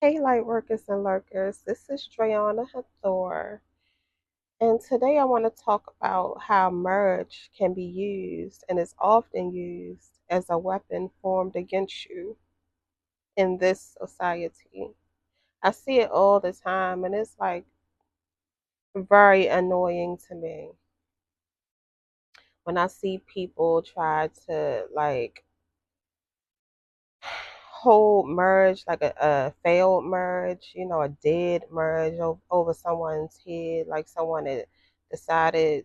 Hey, light workers and lurkers, this is Drayana Hathor, and today I want to talk about how merge can be used and is often used as a weapon formed against you in this society. I see it all the time, and it's like very annoying to me when I see people try to like whole merge, like a failed merge, a dead merge over someone's head, like someone that decided,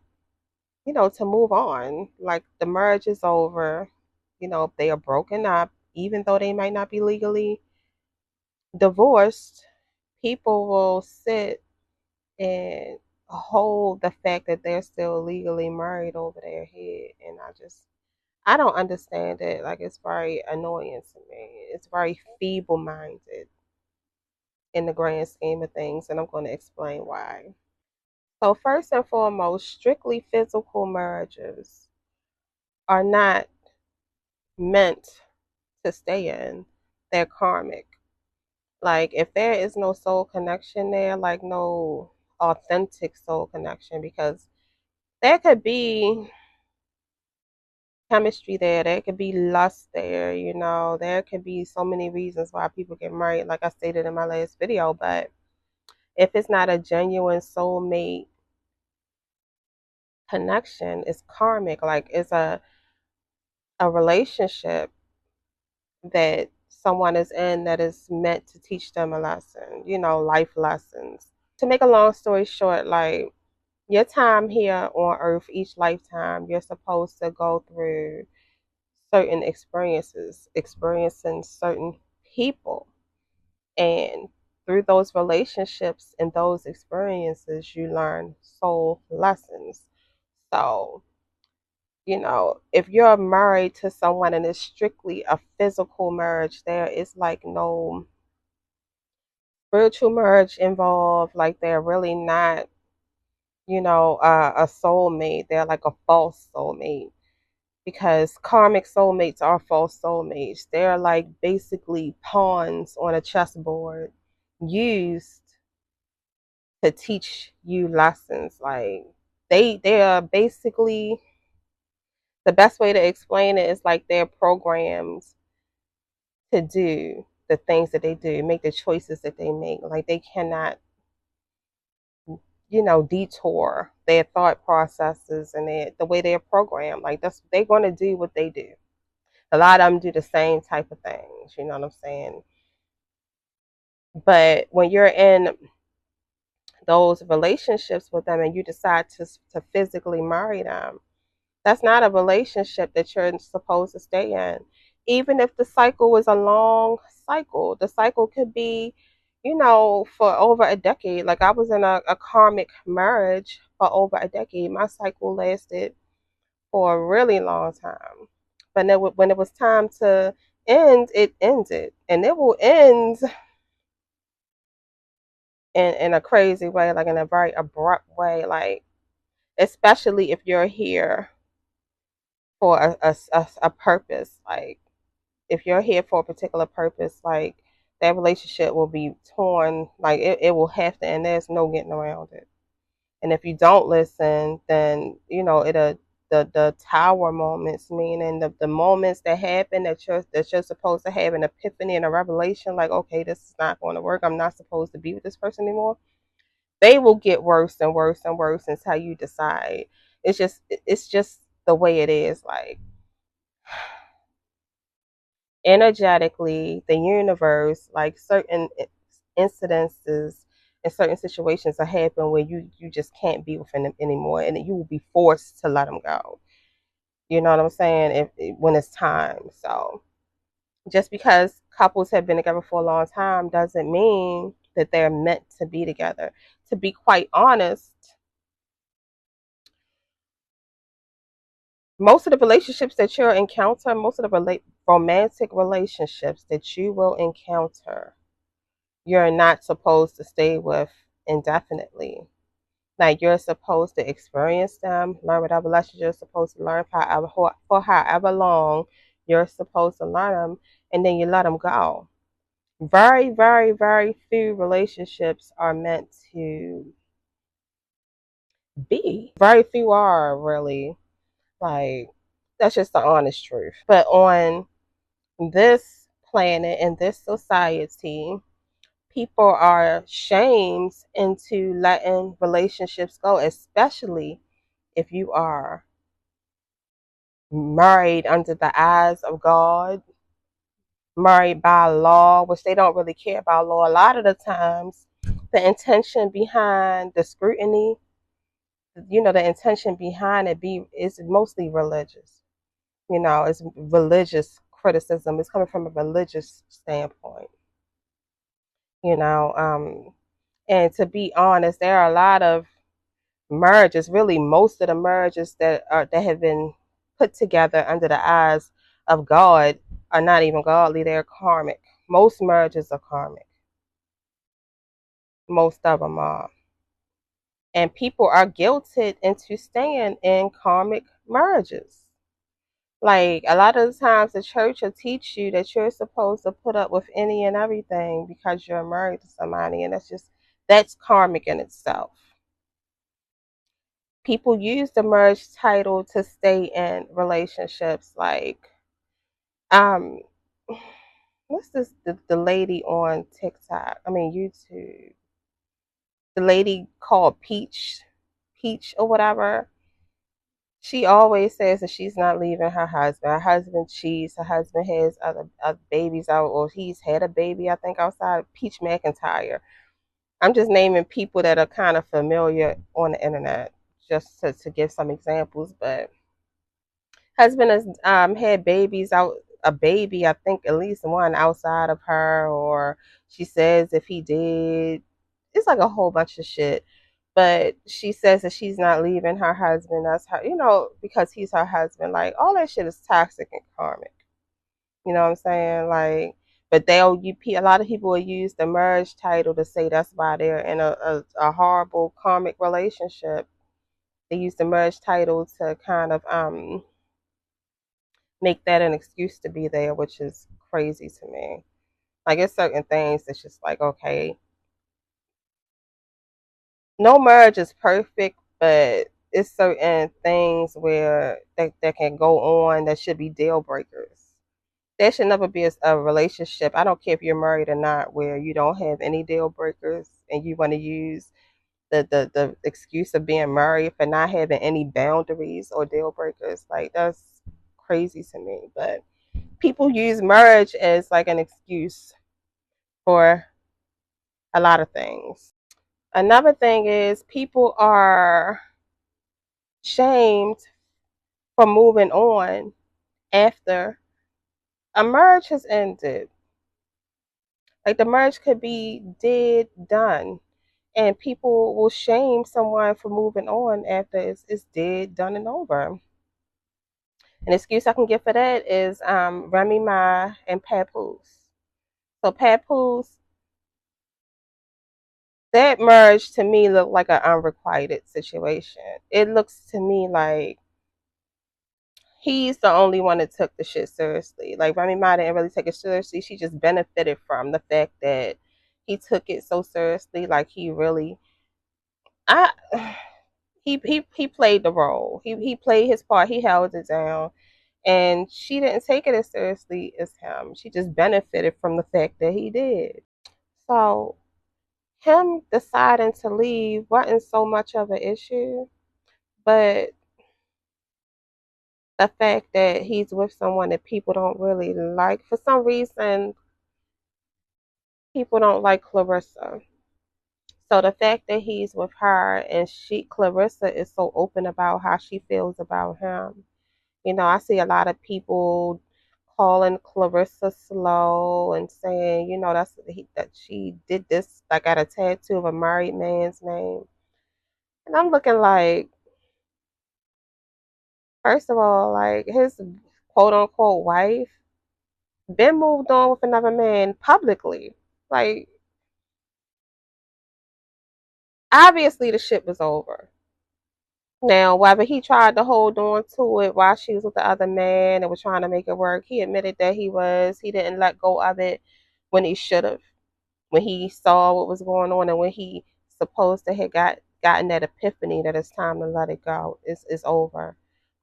to move on. Like the marriage is over, if they are broken up, even though they might not be legally divorced, people will sit and hold the fact that they're still legally married over their head. And I don't understand it. Like it's very annoying to me. It's very feeble minded in the grand scheme of things, and I'm going to explain why. So, first and foremost, strictly physical marriages are not meant to stay in, they're karmic. Like, if there is no soul connection there, like no authentic soul connection, because there could be chemistry there, there could be lust there, there could be so many reasons why people get married, like I stated in my last video. But if it's not a genuine soulmate connection, it's karmic. Like, it's a relationship that someone is in that is meant to teach them a lesson, life lessons. To make a long story short, like your time here on earth, each lifetime, you're supposed to go through certain experiences, experiencing certain people. And through those relationships and those experiences, you learn soul lessons. So, if you're married to someone and it's strictly a physical marriage, there is like no spiritual marriage involved. Like they're really not, a soulmate. They're like a false soulmate because karmic soulmates are false soulmates. They're like basically pawns on a chessboard used to teach you lessons. Like they are basically, the best way to explain it is like they're programmed to do the things that they do, make the choices that they make. Like they cannot, detour their thought processes and the way they're programmed. Like they're going to do what they do. A lot of them do the same type of things. You know what I'm saying? But when you're in those relationships with them and you decide to physically marry them, that's not a relationship that you're supposed to stay in. Even if the cycle is a long cycle, the cycle could be, for over a decade. Like I was in a karmic marriage for over a decade. My cycle lasted for a really long time. But then when it was time to end, it ended. And it will end in a crazy way, like in a very abrupt way. Like, especially if you're here for a purpose. Like, if you're here for a particular purpose, like that relationship will be torn. Like it will have to, and there's no getting around it. And if you don't listen, then it'll the tower moments, meaning the moments that happen that you're supposed to have an epiphany and a revelation, like okay, this is not going to work. I'm not supposed to be with this person anymore. They will get worse and worse and worse until you decide. It's just the way it is. Like energetically, the universe, like certain incidences and certain situations are happen where you just can't be with them anymore, and you will be forced to let them go. You know what I'm saying? When it's time. So just because couples have been together for a long time doesn't mean that they're meant to be together. To be quite honest, most of the relationships that you'll encounter, most of the romantic relationships that you will encounter, you're not supposed to stay with indefinitely. Like you're supposed to experience them, learn whatever lessons you're supposed to learn for however long you're supposed to learn them, and then you let them go. Very, very, very few relationships are meant to be. Very few are really. Like, that's just the honest truth. But on this planet and this society, people are shamed into letting relationships go, especially if you are married under the eyes of God, married by law, which they don't really care about law. A lot of the times, the intention behind the scrutiny, the intention behind it is mostly religious. It's religious criticism. It's coming from a religious standpoint. You know, and to be honest, there are a lot of marriages, really most of the marriages that have been put together under the eyes of God are not even godly, they're karmic. Most marriages are karmic. Most of them are. And people are guilted into staying in karmic marriages. Like a lot of the times the church will teach you that you're supposed to put up with any and everything because you're married to somebody, and that's karmic in itself. People use the marriage title to stay in relationships. Like, um, what's the lady on TikTok? I mean YouTube. The lady called Peach or whatever. She always says that she's not leaving her husband. Her husband cheats. Her husband has other babies out, or he's had a baby, I think, outside. Peach McIntyre. I'm just naming people that are kind of familiar on the internet, just to give some examples. But husband has had babies out, a baby, I think at least one outside of her, or she says if he did, it's like a whole bunch of shit. But she says that she's not leaving her husband. That's her, because he's her husband. Like all that shit is toxic and karmic. You know what I'm saying? Like, but a lot of people will use the marriage title to say that's why they're in a horrible karmic relationship. They use the marriage title to kind of make that an excuse to be there, which is crazy to me. Like it's certain things that's just like, okay, no marriage is perfect, but it's certain things where that can go on that should be deal breakers. There should never be a relationship. I don't care if you're married or not, where you don't have any deal breakers and you want to use the excuse of being married for not having any boundaries or deal breakers. Like that's crazy to me. But people use marriage as like an excuse for a lot of things. Another thing is people are shamed for moving on after a marriage has ended. Like the marriage could be dead, done, and people will shame someone for moving on after it's dead, done, and over. An excuse I can give for that is Remy Ma and Papoose. So Papoose, that marriage to me looked like an unrequited situation. It looks to me like he's the only one that took the shit seriously. Like Remy Ma didn't really take it seriously. She just benefited from the fact that he took it so seriously. Like he really, I, he played the role. He played his part. He held it down, and she didn't take it as seriously as him. She just benefited from the fact that he did. So him deciding to leave wasn't so much of an issue, but the fact that he's with someone that people don't really like. For some reason, people don't like Clarissa. So the fact that he's with her and Clarissa is so open about how she feels about him. I see a lot of people calling Clarissa slow and saying, that she did this, like got a tattoo of a married man's name. And I'm looking like, first of all, like his quote unquote wife been moved on with another man publicly. Like, obviously the shit was over. Now, whether he tried to hold on to it while she was with the other man and was trying to make it work, he admitted that he didn't let go of it when he should have, when he saw what was going on, and when he supposed to have gotten that epiphany that it's time to let it go. It's over.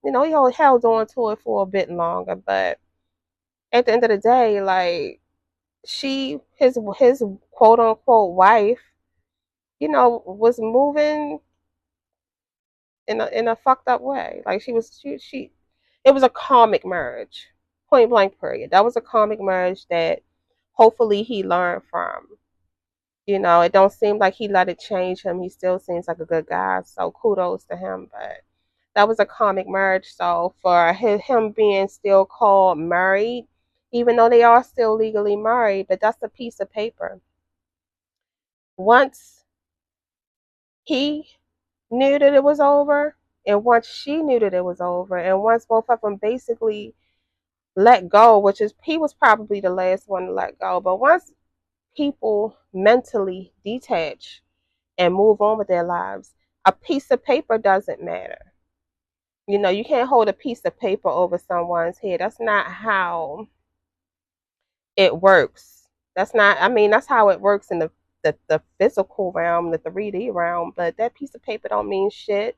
He held on to it for a bit longer, but at the end of the day, like his quote unquote wife, was moving in a fucked up way. Like she it was a karmic marriage. Point blank period. That was a karmic marriage that hopefully he learned from. It don't seem like he let it change him. He still seems like a good guy. So kudos to him. But that was a karmic marriage. So for him being still called married, even though they are still legally married, but that's a piece of paper. Once he knew that it was over, and once she knew that it was over, and once both of them basically let go, which is he was probably the last one to let go, but once people mentally detach and move on with their lives, a piece of paper doesn't matter. You can't hold a piece of paper over someone's head. That's not how it works. That's not, I mean, that's how it works in the physical realm, the 3D realm, but that piece of paper don't mean shit.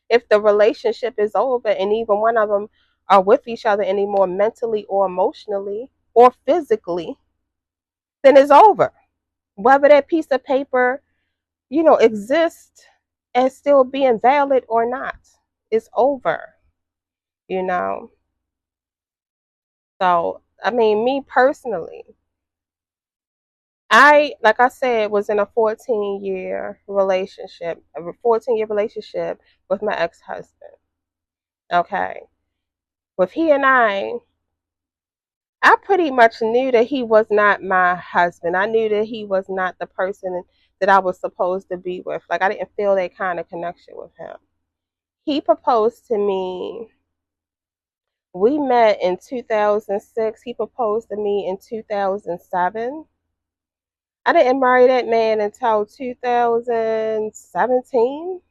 If the relationship is over and even one of them are with each other anymore mentally or emotionally or physically, then it's over. Whether that piece of paper, exists as still being valid or not, it's over, you know. So, I mean, me personally, like I said, was in a 14-year relationship with my ex-husband. Okay. With he and I pretty much knew that he was not my husband. I knew that he was not the person that I was supposed to be with. Like, I didn't feel that kind of connection with him. He proposed to me. We met in 2006. He proposed to me in 2007. I didn't marry that man until 2017.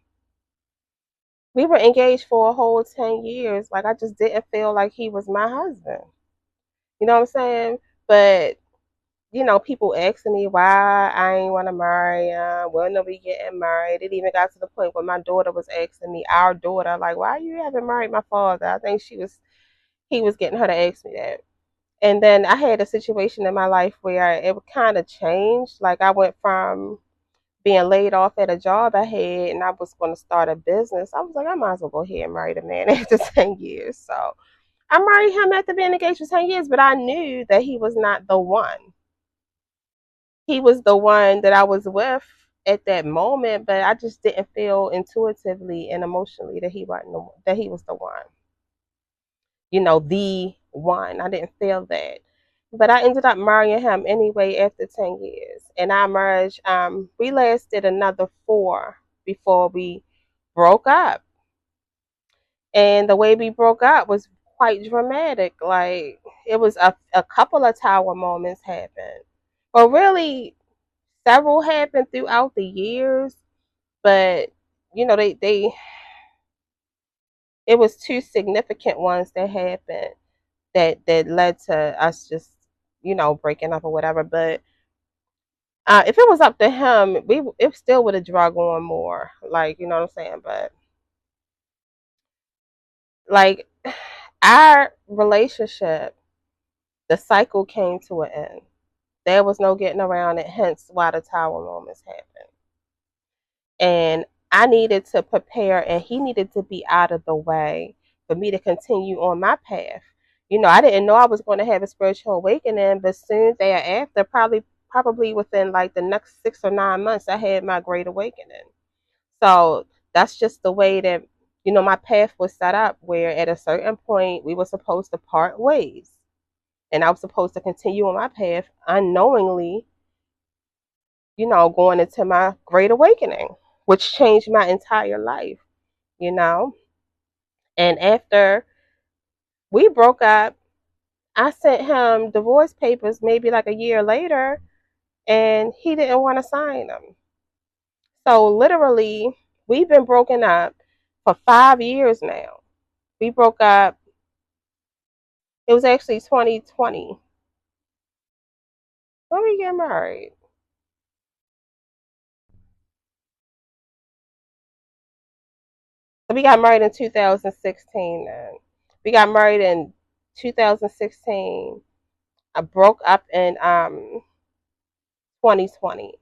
We were engaged for a whole 10 years. Like, I just didn't feel like he was my husband. You know what I'm saying? But people asking me why I ain't want to marry him. When are we getting married? It even got to the point where my daughter was asking me, our daughter, like, why you haven't married my father? I think he was getting her to ask me that. And then I had a situation in my life where it kind of changed. Like, I went from being laid off at a job I had, and I was going to start a business. I was like, I might as well go ahead and marry the man after 10 years. So I married him after being engaged for 10 years, but I knew that he was not the one. He was the one that I was with at that moment, but I just didn't feel intuitively and emotionally that that he was the one. The one. I didn't feel that. But I ended up marrying him anyway after 10 years. And our marriage, we lasted another 4 before we broke up. And the way we broke up was quite dramatic. Like, it was a couple of tower moments happened. Well, really, several happened throughout the years, but they it was 2 significant ones that happened that led to us just breaking up or whatever. But if it was up to him, it still would have drug on more. Like, you know what I'm saying? But like, our relationship, the cycle came to an end. There was no getting around it. Hence, why the tower moments happened. And I needed to prepare, and he needed to be out of the way for me to continue on my path. I didn't know I was going to have a spiritual awakening, but soon thereafter, probably within like the next 6 or 9 months, I had my great awakening. So that's just the way that my path was set up. Where at a certain point we were supposed to part ways, and I was supposed to continue on my path unknowingly, going into my great awakening, which changed my entire life, you know. And after we broke up, I sent him divorce papers maybe like a year later, and he didn't want to sign them. So literally, we've been broken up for 5 years now. We broke up, it was actually 2020. When we get married? We got married in 2016 then. We got married in 2016. I broke up in 2020.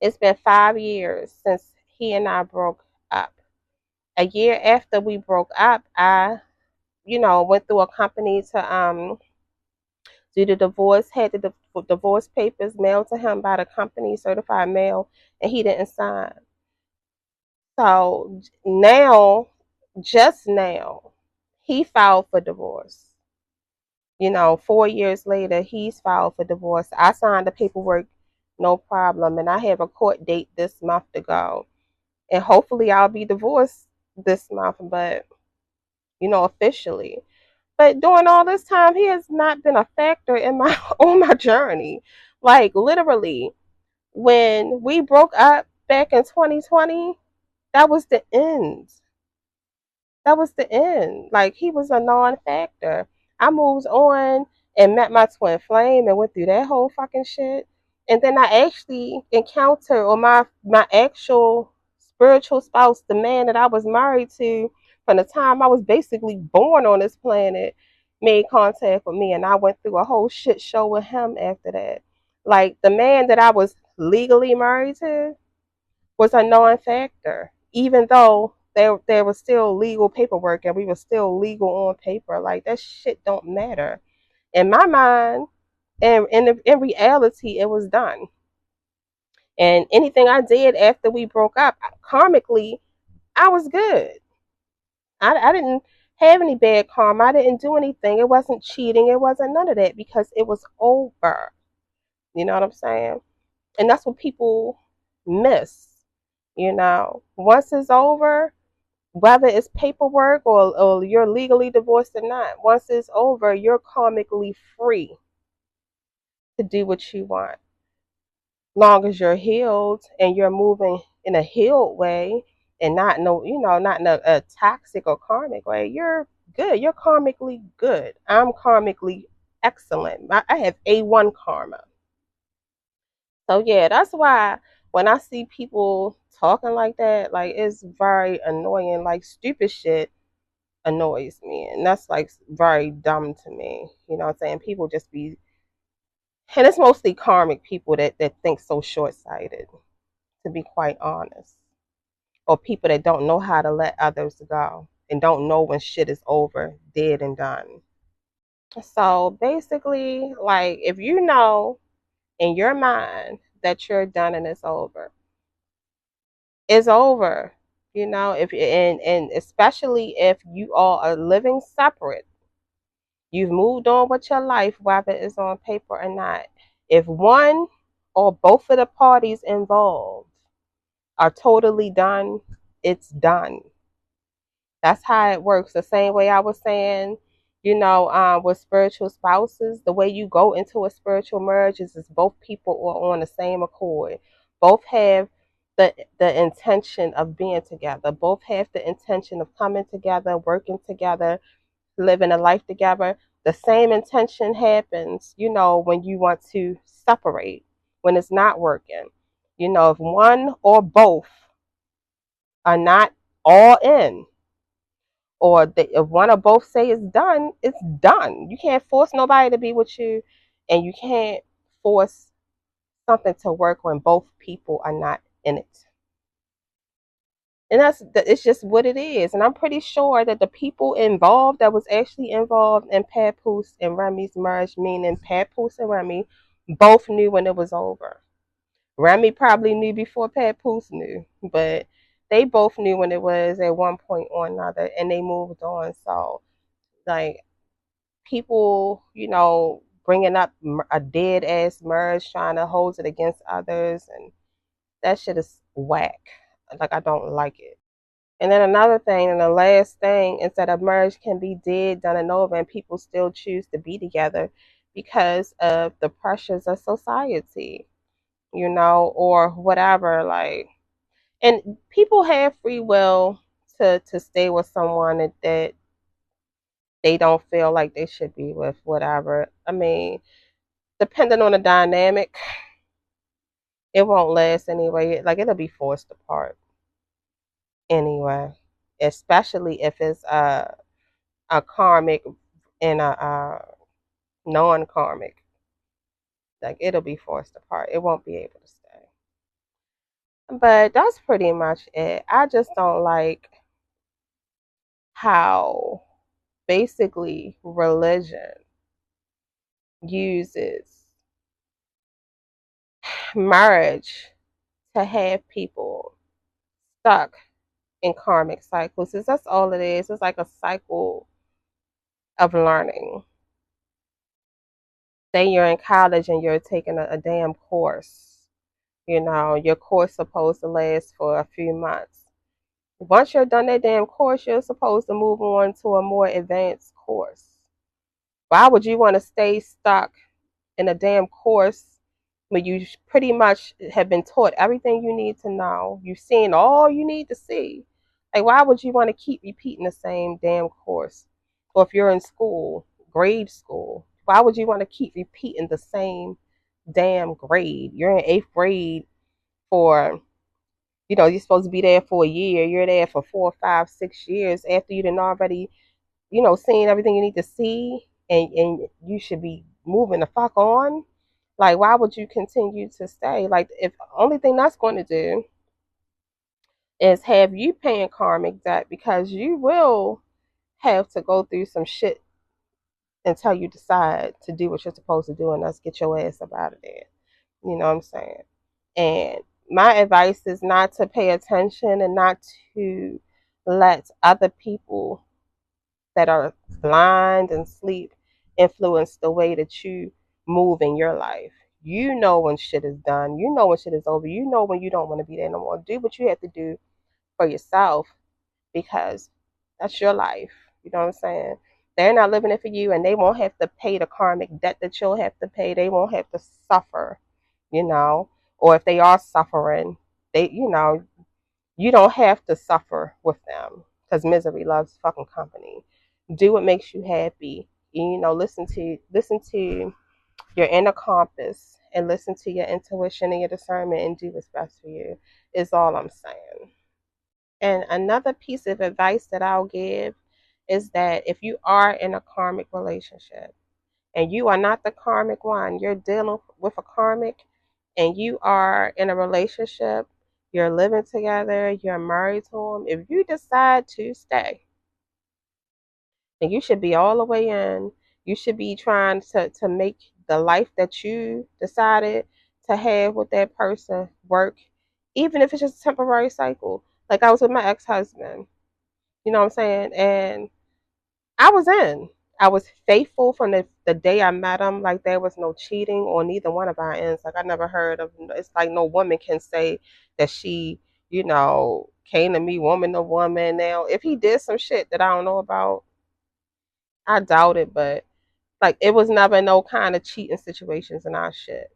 It's been 5 years since he and I broke up. A year after we broke up, I, went through a company to do the divorce, had the divorce papers mailed to him by the company, certified mail, and he didn't sign. So now, just now, he filed for divorce. 4 years later, he's filed for divorce. I signed the paperwork, no problem, and I have a court date this month to go. And hopefully, I'll be divorced this month, but officially. But during all this time, he has not been a factor in my on my journey. Like literally, when we broke up back in 2020, that was the end. That was the end. Like he was a non-factor. I moved on and met my twin flame and went through that whole fucking shit. And then I actually encountered, or my actual spiritual spouse, the man that I was married to from the time I was basically born on this planet, made contact with me, and I went through a whole shit show with him after that. Like the man that I was legally married to was a non-factor, even though there was still legal paperwork and we were still legal on paper. Like that shit don't matter in my mind, and in reality, it was done. And anything I did after we broke up, karmically, I was good. I didn't have any bad karma. I didn't do anything. It wasn't cheating. It wasn't none of that because it was over. You know what I'm saying? And that's what people miss. Once it's over, whether it's paperwork or you're legally divorced or not, once it's over, you're karmically free to do what you want. Long as you're healed and you're moving in a healed way and not in a toxic or karmic way, you're good. You're karmically good. I'm karmically excellent. I have A1 karma. So yeah, that's why when I see people talking like that, like it's very annoying. Like stupid shit annoys me, and that's like very dumb to me. You know what I'm saying? People just be, and it's mostly karmic people that think so short sighted. To be quite honest, or people that don't know how to let others go and don't know when shit is over, dead and done. So basically, like if you know in your mind that you're done and it's over. If and especially if you all are living separate, you've moved on with your life, whether it's on paper or not. If one or both of the parties involved are totally done, it's done. That's how it works. The same way I was saying, with spiritual spouses, the way you go into a spiritual marriage is both people are on the same accord. Both have the intention of being together. Both have the intention of coming together, working together, living a life together. The same intention happens, when you want to separate, when it's not working. If one or both are not all in, or if one or both say it's done, it's done. You can't force nobody to be with you, and you can't force something to work when both people are not in it. And it's just what it is. And I'm pretty sure that the people involved that was actually involved in Papoose and Remy's marriage, meaning Papoose and Remy, both knew when it was over. Remy probably knew before Papoose knew, but they both knew when it was at one point or another, and they moved on. So, like, people, bringing up a dead ass marriage, trying to hold it against others, and that shit is whack. Like, I don't like it. And then another thing, and the last thing, is that a marriage can be dead, done, and over, and people still choose to be together because of the pressures of society, or whatever. Like, and people have free will to stay with someone that they don't feel like they should be with, whatever. I mean, depending on the dynamic, it won't last anyway. Like it'll be forced apart anyway, especially if it's a karmic and a non-karmic. Like it'll be forced apart. It won't be able to stay. But that's pretty much it. I just don't like how basically religion uses marriage to have people stuck in karmic cycles. Is that's all it is. It's like a cycle of learning. Say you're in college and you're taking a damn course. You know, your course supposed to last for a few months. Once you're done that damn course, you're supposed to move on to a more advanced course. Why would you want to stay stuck in a damn course when you pretty much have been taught everything you need to know? You've seen all you need to see. Like, why would you want to keep repeating the same damn course? Or if you're in school, grade school, why would you want to keep repeating the same damn grade? You're in eighth grade for, you're supposed to be there for a year. You're there for 4, 5, 6 years after you done already, seeing everything you need to see, and you should be moving the fuck on. Like, why would you continue to stay? Like, if only thing that's going to do is have you paying karmic debt, because you will have to go through some shit until you decide to do what you're supposed to do, and that's get your ass up out of there. You know what I'm saying? And my advice is not to pay attention and not to let other people that are blind and sleep influence the way that you move in your life. You know when shit is done. You know when shit is over. You know when you don't want to be there no more. Do what you have to do for yourself, because that's your life. You know what I'm saying? They're not living it for you, and they won't have to pay the karmic debt that you'll have to pay. They won't have to suffer, you know. Or if they are suffering, you don't have to suffer with them, because misery loves fucking company. Do what makes you happy. Listen to your inner compass, and listen to your intuition and your discernment, and do what's best for you. Is all I'm saying. And another piece of advice that I'll give is that if you are in a karmic relationship and you are not the karmic one, you're dealing with a karmic, and you are in a relationship, you're living together, you're married to them, if you decide to stay, then you should be all the way in. You should be trying to make the life that you decided to have with that person work, even if it's just a temporary cycle. Like I was with my ex husband, you know what I'm saying? And I was in. I was faithful from the day I met him. Like there was no cheating on neither one of our ends. Like I never heard of. It's like no woman can say that she, came to me woman to woman. Now, if he did some shit that I don't know about, I doubt it. But like it was never no kind of cheating situations in our shit.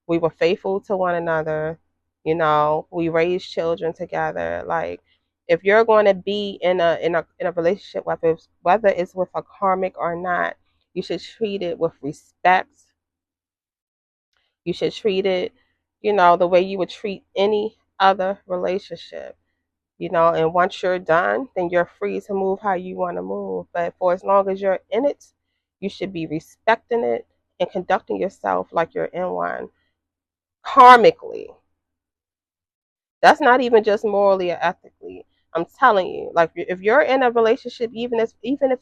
We were faithful to one another. We raised children together. Like if you're going to be in a relationship, whether it's with a karmic or not, you should treat it with respect. You should treat it, the way you would treat any other relationship. And once you're done, then you're free to move how you want to move. But for as long as you're in it, you should be respecting it and conducting yourself like you're in one karmically. That's not even just morally or ethically. I'm telling you, like if you're in a relationship, even if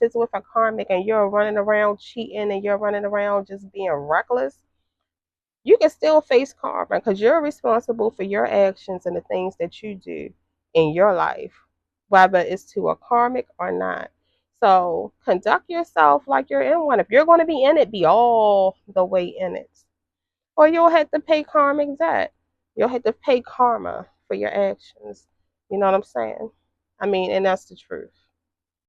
it's with a karmic and you're running around cheating and you're running around just being reckless, you can still face karma because you're responsible for your actions and the things that you do in your life, whether it's to a karmic or not. So conduct yourself like you're in one. If you're going to be in it, be all the way in it. Or you'll have to pay karmic debt. You'll have to pay karma for your actions. You know what I'm saying? I mean, and that's the truth.